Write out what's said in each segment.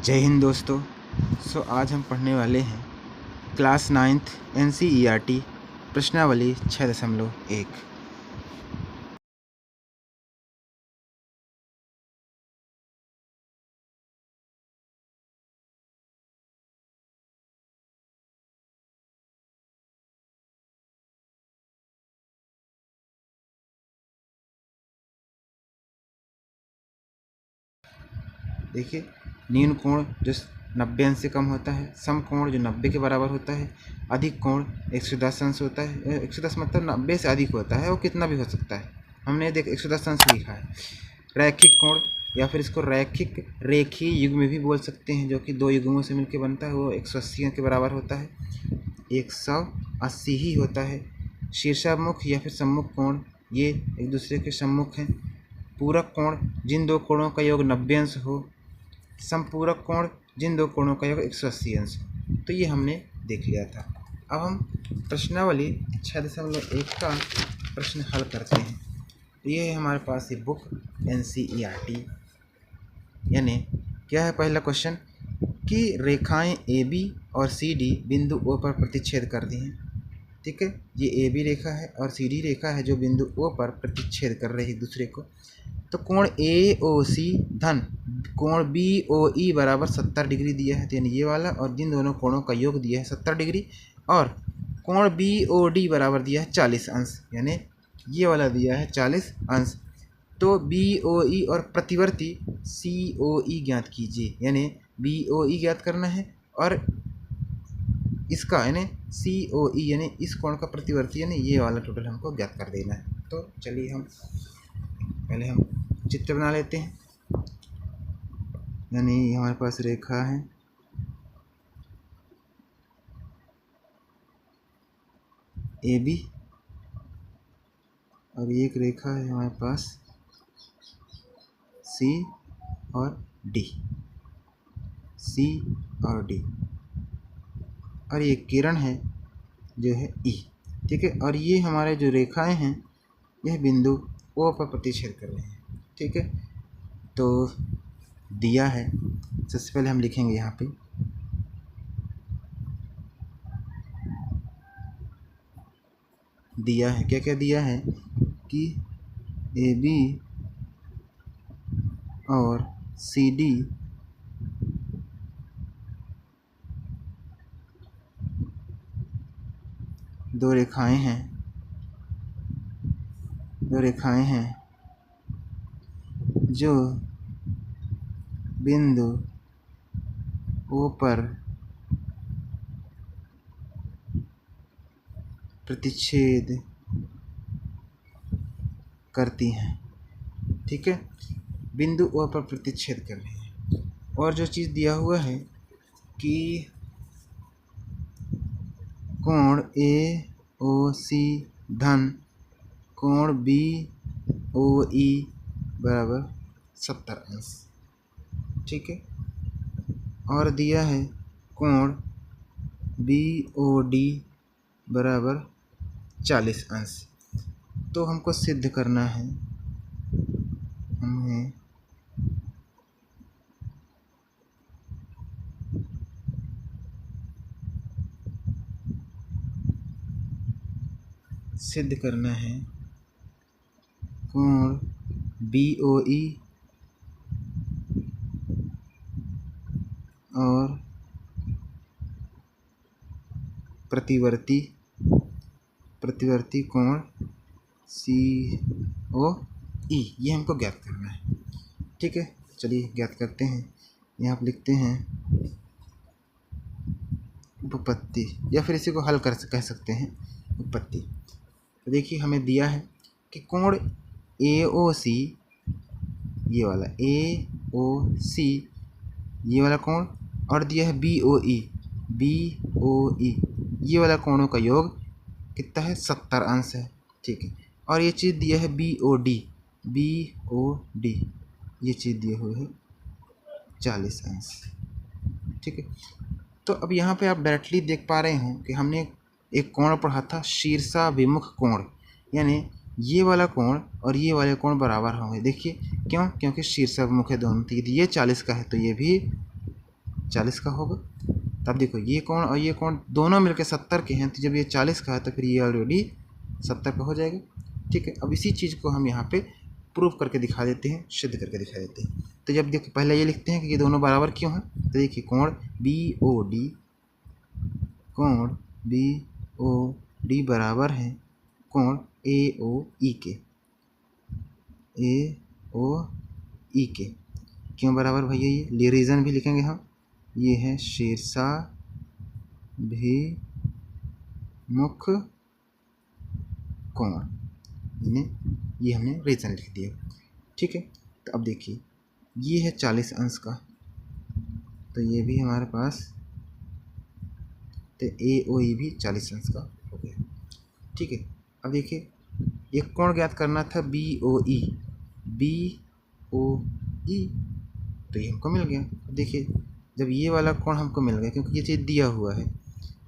जय हिंद दोस्तों। आज हम पढ़ने वाले हैं क्लास 9th NCERT प्रश्नावली 6.1। देखिए, न्यून कोण जो 90 अंश से कम होता है, सम कोण जो 90 के बराबर होता है, अधिक कोण 110 अंश होता है। 110 मतलब 90 से अधिक होता है, वो कितना भी हो सकता है। हमने देख 110 अंश लिखा है। रैखिक कोण या फिर इसको रेखीय युग्म भी बोल सकते हैं, जो कि दो युग्मों से मिलकर बनता है, वो 180 के बराबर होता है। 180 ही होता है। शीर्षाभिमुख या फिर सम्मुख कोण ये एक दूसरे के सम्मुख हैं। पूरक कोण जिन दो कोणों का योग 90 अंश हो। समपूरक कोण जिन दो कोणों का योग 180 अंश हो। तो ये हमने देख लिया था। अब हम प्रश्नावली 6.1 का प्रश्न हल करते हैं। ये है हमारे पास ये बुक NCERT। यानी क्या है पहला क्वेश्चन कि रेखाएं AB और CD बिंदु O पर प्रतिच्छेद करती हैं। ठीक है, ये AB रेखा है और CD रेखा है जो बिंदु O पर प्रतिच्छेद कर रही है एक दूसरे को। तो कोण AOC धन कोण BOE बराबर 70 डिग्री दिया है, यानी ये वाला, और जिन दोनों कोणों का योग दिया है 70 डिग्री, और कोण BOD बराबर दिया है 40 अंश, यानी ये वाला दिया है 40 अंश। तो BOE और प्रतिवर्ती COE ज्ञात कीजिए, यानी BOE ज्ञात करना है और इसका यानी COE यानी इस कोण का प्रतिवर्ती यानी ये वाला टोटल हमको ज्ञात कर देना है। तो चलिए हम पहले चित्र बना लेते हैं। यानी हमारे पास रेखा है AB और एक रेखा है हमारे पास C और D, C और D, और ये किरण है जो है E। ठीक है, और ये हमारे जो रेखाएं हैं यह बिंदु O पर प्रतिच्छेद कर रहे हैं। ठीक है, तो दिया है, सबसे पहले हम लिखेंगे यहाँ पे दिया है, क्या क्या दिया है कि AB और CD दो रेखाएं हैं जो बिंदु O पर प्रतिच्छेद करती हैं। ठीक है, बिंदु O पर प्रतिच्छेद कर रहे हैं। और जो चीज़ दिया हुआ है कि कोण AOC धन कोण BOE बराबर 70 अंश। ठीक है, और दिया है कोण BOD बराबर 40 अंश। तो हमको सिद्ध करना है, हमें सिद्ध करना है कोण BOE और प्रतिवर्ती कोण COE ये हमको ज्ञात करना है। ठीक है, चलिए ज्ञात करते हैं। यहाँ पर लिखते हैं उपपत्ति, या फिर इसी को हल कह सकते हैं उपपत्ति। तो देखिए हमें दिया है कि कोण AOC ये वाला AOC ये वाला कोण, और दिया है BOE ये वाला कोणों का योग कितना है 70 अंश है। ठीक है, और ये चीज़ दिया है BOD ये चीज़ दिए हुए है 40 अंश। ठीक है, तो अब यहाँ पे आप डायरेक्टली देख पा रहे हैं कि हमने एक कोण पढ़ा था शीर्षाभिमुख कोण, यानी ये वाला कोण और ये वाले कोण बराबर होंगे। देखिए क्यों, क्योंकि शीर्षाभिमुख है दोनों। तो ये 40 का है तो ये भी 40 का होगा। तब देखो ये कोण और ये कोण दोनों मिलकर 70 के हैं, तो जब ये 40 का है तो फिर ये ऑलरेडी 70 का हो जाएगा। ठीक है, अब इसी चीज़ को हम यहाँ पे प्रूफ करके दिखा देते हैं, सिद्ध करके दिखा देते हैं। तो जब देखो पहले ये लिखते हैं कि ये दोनों बराबर क्यों हैं, तो देखिए कोण बी ओ डी बराबर है कोण ए ओ ई के। क्यों बराबर भैया, ये रीज़न भी लिखेंगे हम, ये है शीर्षाभिमुख कोण, ये हमने रीज़न लिख दिया। ठीक है, तो अब देखिए ये है 40 अंश का, तो ये भी हमारे पास, तो ए ओ ई भी 40 अंश का हो गया। ठीक है, अब देखिए एक कोण ज्ञात करना था बी ओ ई, तो ये हमको मिल गया। देखिए जब ये वाला कोण हमको मिल गया, क्योंकि ये चीज़ दिया हुआ है,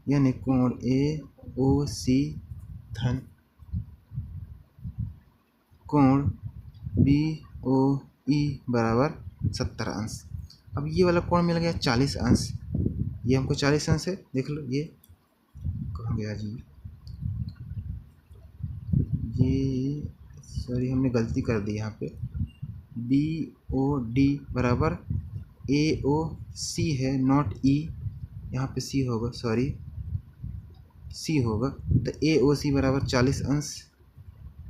यानी कोण ए ओ सी धन कोण बी ओ ई बराबर 70 अंश। अब ये वाला कोण मिल गया 40 अंश, ये हमको 40 अंश है, देख लो ये कहाँ गया जी, ये सॉरी हमने गलती कर दी यहाँ पे, बी ओ डी बराबर ए ओ सी है, नॉट ई, यहाँ पे सी होगा, सॉरी सी होगा, तो ए ओ सी बराबर 40 अंश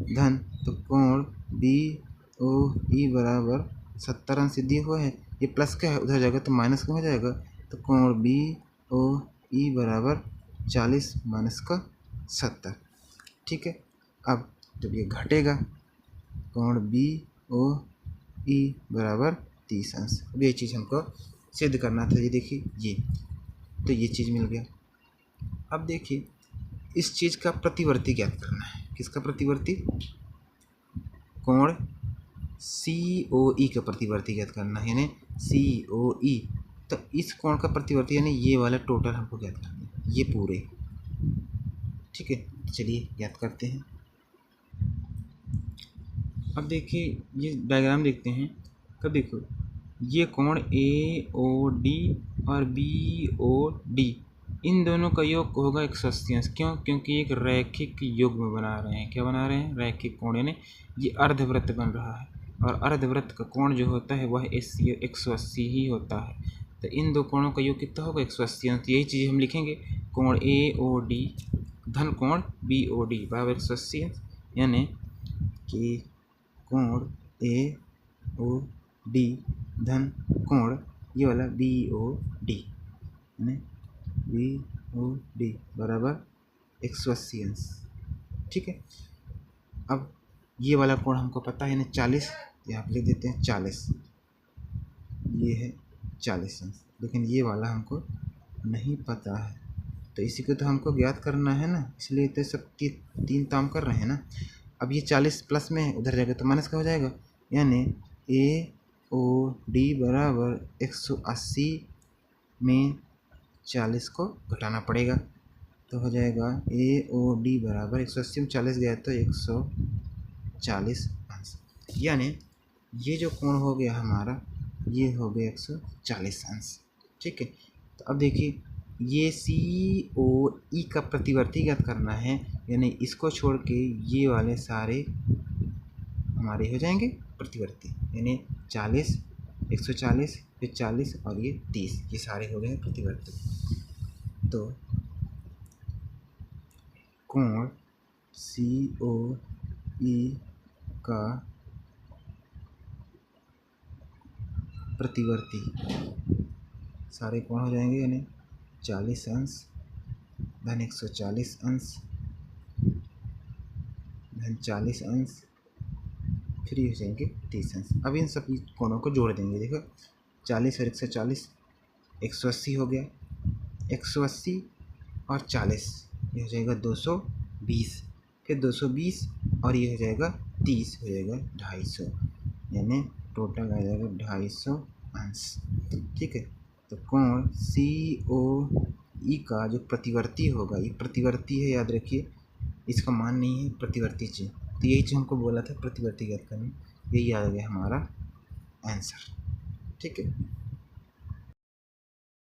धन, तो कोण बी ओ ई बराबर 70 अंश दिए हुआ है, ये प्लस का है उधर जाएगा तो माइनस का हो जाएगा, तो कोण बी ओ ई बराबर 40 माइनस का 70। ठीक है, अब जब ये घटेगा कोण बी ओ ई बराबर 30 अंश, अब ये चीज़ हमको सिद्ध करना था। ये देखिए ये, तो ये चीज़ मिल गया। अब देखिए इस चीज़ का प्रतिवर्ती ज्ञात करना है, किसका प्रतिवर्ती, कोण सी ओ ई का प्रतिवर्ती ज्ञात करना है, यानी सी ओ ई, तो इस कोण का प्रतिवर्ती यानी ये वाला टोटल हमको ज्ञात करना है, ये पूरे। ठीक है, चलिए ज्ञात करते हैं। अब देखिए ये डायग्राम देखते हैं, कब देखो ये कोण ए ओ डी और बी ओ डी, इन दोनों का योग होगा 180 अंश। क्यों, क्योंकि एक रैखिक युग्म बना रहे हैं। क्या बना रहे हैं, रैखिक कोण, यानी ये अर्धवृत्त बन रहा है, और अर्धवृत्त का कोण जो होता है वह 180 ही होता है। तो इन दो कोणों का योग कितना होगा, 180 अंश। यही चीज़ हम लिखेंगे, कोण ए ओ डी धन कोण बी ओ डी बराबर 180 अंश, यानी कि कोण ए ओ डी धन कोण ये वाला बी ओ डी, यानी बी ओ डी बराबर 180 अंश। ठीक है, अब ये वाला कोण हमको पता है, यानी 40, यहाँ पे लिख देते हैं 40, ये है 40 अंश, लेकिन ये वाला हमको नहीं पता है, तो इसी को तो हमको ज्ञात करना है ना, इसलिए तो सब तीन काम कर रहे हैं ना। अब ये 40 प्लस में है, उधर जाएगा तो माइनस का हो जाएगा, यानी ए ओ डी बराबर 180 में 40 को घटाना पड़ेगा, तो हो जाएगा ए ओ डी बराबर 180 में 40 गया तो 140 अंश, यानी ये जो कोण हो गया हमारा, ये हो गया 140 अंश। ठीक है, तो अब देखिए ये सी ओ ई का प्रतिवर्ती ज्ञात करना है, यानी इसको छोड़ के ये वाले सारे हमारे हो जाएंगे प्रतिवर्ती, यानी 40, 140, फिर 40 और ये 30, ये सारे हो गए प्रतिवर्ती। तो कोण सी ओ ई का प्रतिवर्ती सारे कोण हो जाएंगे, यानी 40 अंश धन 140 अंश धन 40 अंश, फिर ये हो जाएंगे 30 अंश। अब इन सब कोणों को जोड़ देंगे, देखो 40 और 140 180 हो गया, 180 और 40 ये हो जाएगा 220, फिर 220 और ये हो जाएगा 30, हो जाएगा 250, यानी टोटल आ जाएगा 250 अंश। ठीक है, तो कोण सी ओ ई का जो प्रतिवर्ती होगा, ये प्रतिवर्ती है, याद रखिए, इसका मान नहीं है, प्रतिवर्ती चीज, तो यही चीज़ हमको बोला था प्रतिवर्ती ज्ञात करना, यही आ गया हमारा आंसर। ठीक है।